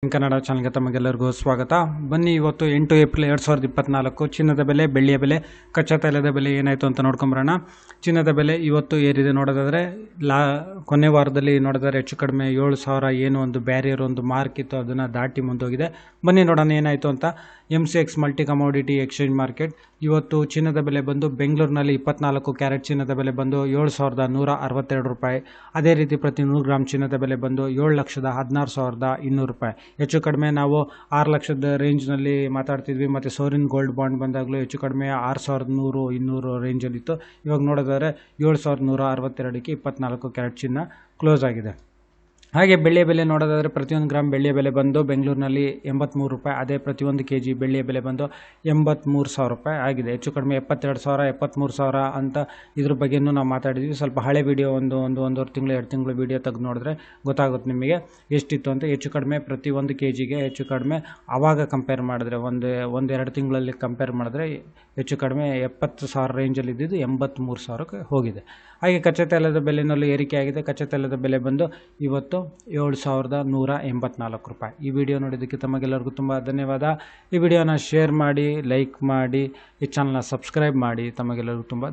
ಕನ್ನಡ ಚಾನಲ್ಗೆ ತಮಗೆಲ್ಲರಿಗೂ ಸ್ವಾಗತ. ಬನ್ನಿ ಇವತ್ತು 8 ಏಪ್ರಿಲ್ 2024 ಚಿನ್ನದ ಬೆಲೆ, ಬೆಳ್ಳಿಯ ಬೆಲೆ, ಕಚ್ಚಾ ತೈಲದ ಬೆಲೆ ಏನಾಯಿತು ಅಂತ ನೋಡ್ಕೊಂಬರೋಣ. ಚಿನ್ನದ ಬೆಲೆ ಇವತ್ತು ಏರಿದೆ. ನೋಡೋದಾದರೆ ಕೊನೆ ವಾರದಲ್ಲಿ ನೋಡೋದಾದ್ರೆ ಹೆಚ್ಚು ಕಡಿಮೆ 7,000 ಏನು ಒಂದು ಬ್ಯಾರಿಯರ್, ಒಂದು ಮಾರ್ಕ್ ಇತ್ತು, ಅದನ್ನು ದಾಟಿ ಮುಂದೋಗಿದೆ. ಬನ್ನಿ ನೋಡೋಣ ಏನಾಯಿತು ಅಂತ. MCX multi commodity exchange market ಇವತ್ತು ಚಿನ್ನದ ಬೆಲೆ ಬಂದು ಬೆಂಗಳೂರಿನಲ್ಲಿ 24 ಕ್ಯಾರೆಟ್ ಚಿನ್ನದ ಬೆಲೆ ಬಂದು 7,162 ರೂಪಾಯಿ. ಅದೇ ರೀತಿ ಪ್ರತಿ 100 ಗ್ರಾಮ್ ಚಿನ್ನದ ಬೆಲೆ ಬಂದು 7,16,200 ರೂಪಾಯಿ. ಹೆಚ್ಚು ಕಡಿಮೆ ನಾವು 6 ಲಕ್ಷದ ರೇಂಜ್ನಲ್ಲಿ ಮಾತಾಡ್ತಿದ್ವಿ. ಮತ್ತು ಸೋರಿನ್ ಗೋಲ್ಡ್ ಬಾಂಡ್ ಬಂದಾಗಲೂ ಹೆಚ್ಚು ಕಡಿಮೆ 6,100, 200 ರೇಂಜಲ್ಲಿತ್ತು. ಇವಾಗ ನೋಡೋದಾದರೆ 7,162ಕ್ಕೆ 24 ಕ್ಯಾರೆಟ್ ಚಿನ್ನ ಕ್ಲೋಸ್ ಆಗಿದೆ. ಹಾಗೆ ಬೆಳ್ಳಿಯ ಬೆಲೆ ನೋಡೋದಾದರೆ ಪ್ರತಿಯೊಂದು ಗ್ರಾಮ್ ಬೆಳ್ಳಿಯ ಬೆಲೆ ಬಂದು ಬೆಂಗಳೂರಿನಲ್ಲಿ 83 ರೂಪಾಯಿ. ಅದೇ ಪ್ರತಿಯೊಂದು kg ಬೆಳ್ಳಿಯ ಬೆಲೆ ಬಂದು 83,000 ರೂಪಾಯಿ ಆಗಿದೆ. ಹೆಚ್ಚು ಕಡಿಮೆ 72,000, 73,000 ಅಂತ ಇದ್ರ ಬಗ್ಗೆಯೂ ನಾವು ಮಾತಾಡಿದ್ವಿ. ಸ್ವಲ್ಪ ಹಳೆ ವೀಡಿಯೋ ಒಂದೂವರೆ ತಿಂಗಳು 2 ತಿಂಗಳು ವೀಡಿಯೋ ತೆಗೆದು ನೋಡಿದ್ರೆ ಗೊತ್ತಾಗುತ್ತೆ ನಿಮಗೆ ಎಷ್ಟಿತ್ತು ಅಂತ. ಹೆಚ್ಚು ಕಡಿಮೆ ಪ್ರತಿ ಒಂದು kgಗೆ ಹೆಚ್ಚು ಕಡಿಮೆ ಆವಾಗ ಕಂಪೇರ್ ಮಾಡಿದ್ರೆ ಒಂದು 2 ತಿಂಗಳಲ್ಲಿ ಕಂಪೇರ್ ಮಾಡಿದ್ರೆ ಹೆಚ್ಚು ಕಡಿಮೆ 70,000 ರೇಂಜಲ್ಲಿ ಇದ್ದಿದ್ದು 83,000ಕ್ಕೆ ಹೋಗಿದೆ. ಹಾಗೆ ಕಚ್ಚಾ ತೈಲದ ಬೆಲೆಯಲ್ಲೂ ಏರಿಕೆ ಆಗಿದೆ. ಕಚ್ಚಾ ತೈಲದ ಬೆಲೆ ಬಂದು ಇವತ್ತು 7,184 ರೂಪಾಯಿ. ಈ ವಿಡಿಯೋ ನೋಡಿದ್ದಕ್ಕೆ ತಮಗೆಲ್ಲರಿಗೂ ತುಂಬ ಧನ್ಯವಾದ. ಈ ವಿಡಿಯೋನ ಶೇರ್ ಮಾಡಿ, ಲೈಕ್ ಮಾಡಿ, ಈ ಚಾನಲ್ನ ಸಬ್ಸ್ಕ್ರೈಬ್ ಮಾಡಿ. ತಮಗೆಲ್ಲರಿಗೂ ತುಂಬ